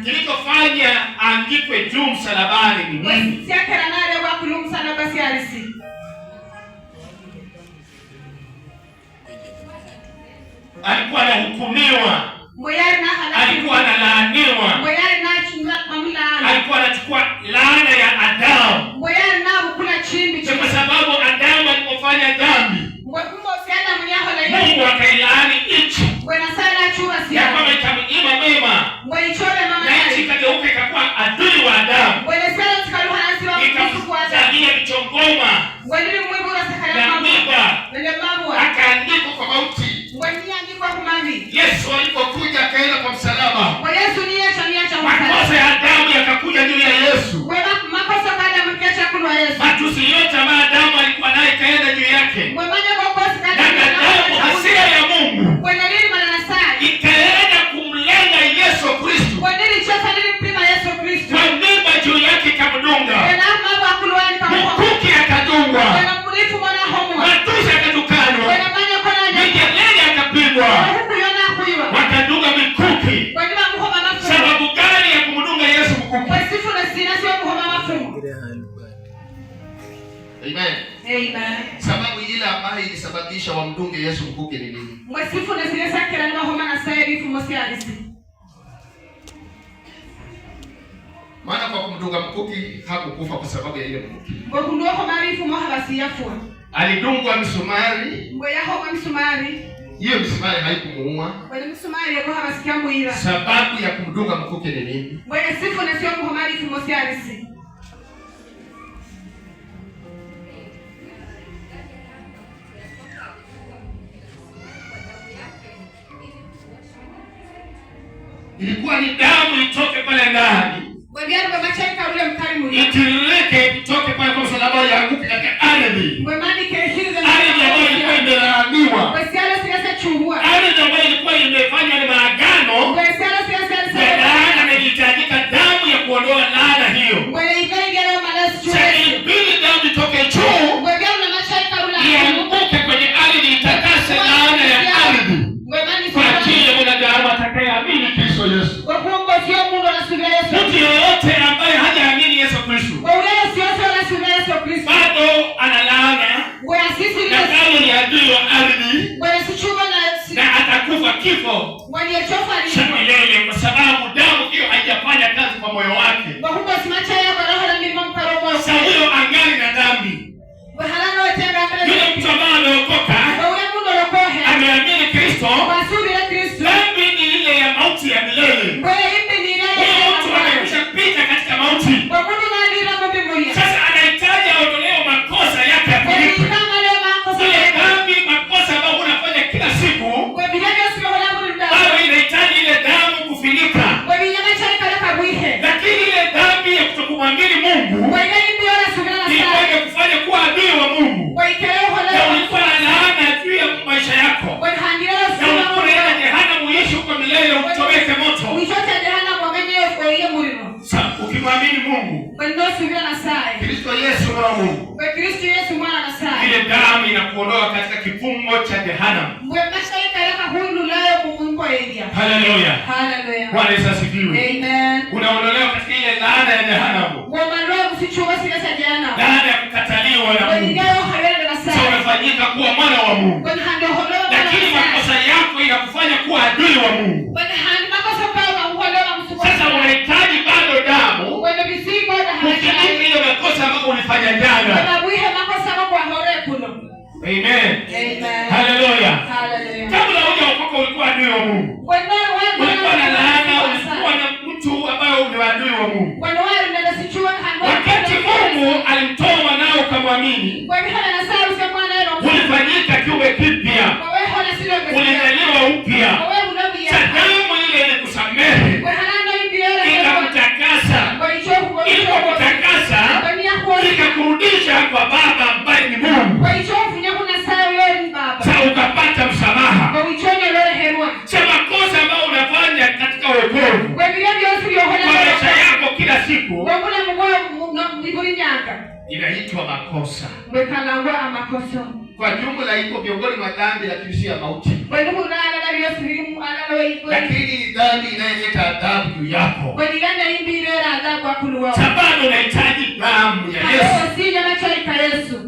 kilichofanya angikwe juu msalabani ni nini? Alikuwa anahukumiwa, alikuwa analaaniwa, alikuwa anachukua laana ya Adamu. Kwa sababu Adamu alipofanya dhambi, Mungu akailaani nchi ya kwamba itamnyima mema, na nchi ikageuka ikakuwa adui wa Adamu, ikamzalia michongoma na miba, akaandikwa kwa mauti. Yesu alipokuja akaenda kwa msalaba, makosa ya Adamu yakakuja juu ya Yesu. Matusi yote ambayo Adamu alikuwa naye kaenda juu yake, na ghadhabu, hasira ya Mungu ikaenda kumlenga Yesu Kristo. Kwa mimba juu yake ikamdunga, mkuki akadungwa, matusi akatukanwa, mijeledi akapigwa, wakadunga mikuki. Sababu gani ya kumdunga Yesu mkuki? Amen. Amen. Sababu ile ambayo ilisababisha wamdunge Yesu mkuki ni nini? Maana kwa kumdunga mkuki hakukufa kwa sababu ya ile mkuki. Alidungwa msumari. Hiyo msumari haikumuua. Sababu ya kumdunga mkuki ni nini? Ilikuwa ni damu itoke pale ndani, itiririke itoke pale kwa msalaba, yaanguke katika ardhi. Ardhi ambayo ilikuwa imelaaniwa, ardhi ambayo ilikuwa imefanya maagano ya laana, na ilihitajika damu ya kuondoa laana hiyo. Ilibidi damu itoke juu, ianguke kwenye ardhi, itakase laana ya ardhi kwa ajili ya mwanadamu atakayeamini Kristo Yesu. Mtu yeyote ambaye hajaamini Yesu Kristo bado ana laana, na bado ni adui wa ardhi, na atakufa kifo cha milele, kwa sababu damu hiyo haijafanya kazi kwa moyo wake. Sasa huyo angali na dhambi. Yule mtu ambaye ameokoka, ameamini Kristo, dhambi ni ile ya mauti ya milele. Huyo mtu amekwisha pita katika mauti. Sasa anahitaji aondolewe makosa yake ya kulipa. Ile dhambi, makosa ambayo unafanya kila siku, bado inahitaji ile damu kufinika. Lakini ile dhambi ya kutokumwamini Mungu ilikuwa kufanya kuwa adui wa Mungu, na ulikuwa na laana juu ya maisha yako, na ulikuwa unaenda jehanamu, uishi huko milele, uchomeke moto. Sasa ukimwamini Mungu, Kristo Yesu mwana wa Mungu, ile damu inakuondoa katika kifungo cha jehanamu. Haleluya. Bwana Yesu asifiwe. Unaondolewa katika ile laana ya jehanamu, laana ya kukataliwa na Mungu. Sasa unafanyika kuwa mwana wa Mungu, lakini makosa yako inakufanya kuwa adui wa Mungu. Sasa unahitaji bado damu kufinika ile makosa ambayo ulifanya jana. Amen. Haleluya. Kabla hujaokoka ulikuwa adui wa Mungu, ulikuwa na laana, ulikuwa na mtu ambaye ni adui wa Mungu. Wakati Mungu alimtoa mwanao ukamwamini, ulifanyika kiumbe kipya, ulizaliwa upya. Damu ile ilikusamehe, ikakutakasa, ikakutakasa, ikakurudisha kwa Baba ambaye ni Mungu. Sasa ukapata msamaha cha makosa ambayo unafanya katika wokovu kwa maisha yako kila siku. inaitwa makosa. Amakosa. Kwa jumla iko miongoni mwa dhambi lakini si ya mauti. Lakini dhambi inayoleta adhabu juu yako. Sababu unahitaji damu ya Yesu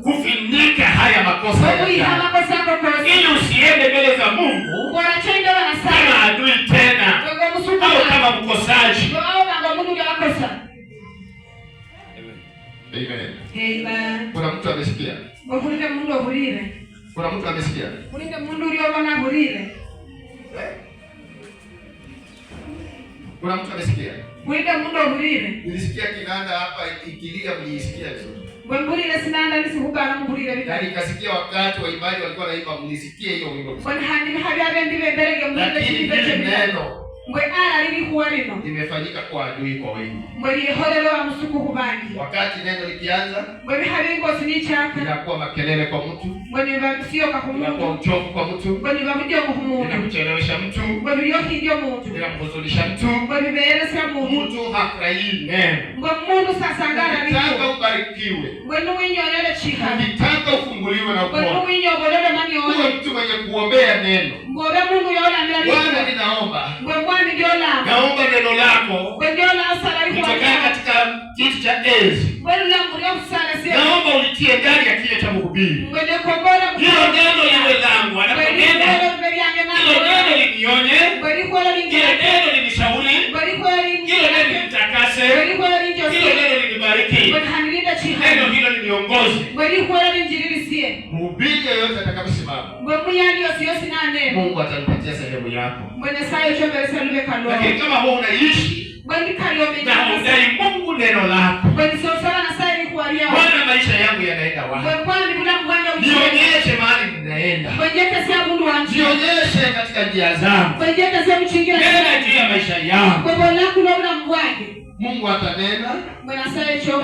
kufunika haya makosa ili usiende mbele za Mungu kama adui tena au kama mkosaji. Amen. Amen. Kuna mtu amesikia? Kuna mtu amesikia? Kuna mtu amesikia? Nilisikia kinanda hapa ikilia, mlisikia vizuri? Yaani kasikia wakati waimbaji walikuwa wanaimba, mlisikia hiyo wimbo? Lakini neno imefanyika kwa adui kwa wengi. Wakati neno likianza inakuwa makelele kwa mtu, inakuwa uchovu kwa mtu, inakuchelewesha mtu, inamhuzunisha mtu, mtu hafurahii neno. Ukitaka ubarikiwe, ukitaka ufunguliwe na upone, uwe mtu mwenye kuombea neno. Bwana, ninaomba naomba neno lako kutokana katika kitu cha enzi. Naomba ulitie ndani ya kile cha mhubiri. Hilo neno liwe langu. Anaponena hilo neno linionye, hilo neno linishauri, hilo neno linitakase, hilo neno linibariki, neno hilo liniongoze. Mhubiri yeyote atakaposimama, Mungu atanipatia sehemu yako. Lakini kama wewe unaishi na unadai Mungu neno lako, Bwana, maisha yangu yanaenda wapi? Nionyeshe mahali ninaenda. Nionyeshe katika njia zangu. Nena juu ya maisha yangu. Mungu atanena,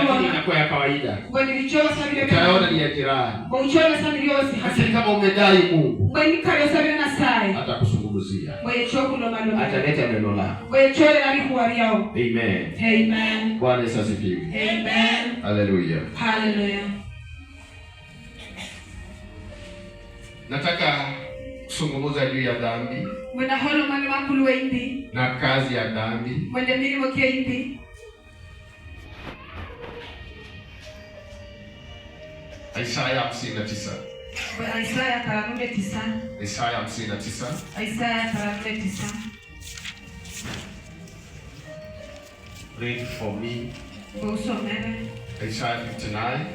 lakini inakuwa ya kawaida. Utaona ni ya jirani. Lakini kama umedai Mungu, atakusungumzia, ataleta neno lako. Amen. Amen. Bwana Yesu asifiwe. Amen. Hallelujah. Hallelujah. Nataka kusungumuza juu ya dhambi na kazi ya dhambi. Isaya 59. Isaya 59. Read for me. Isaiah 59.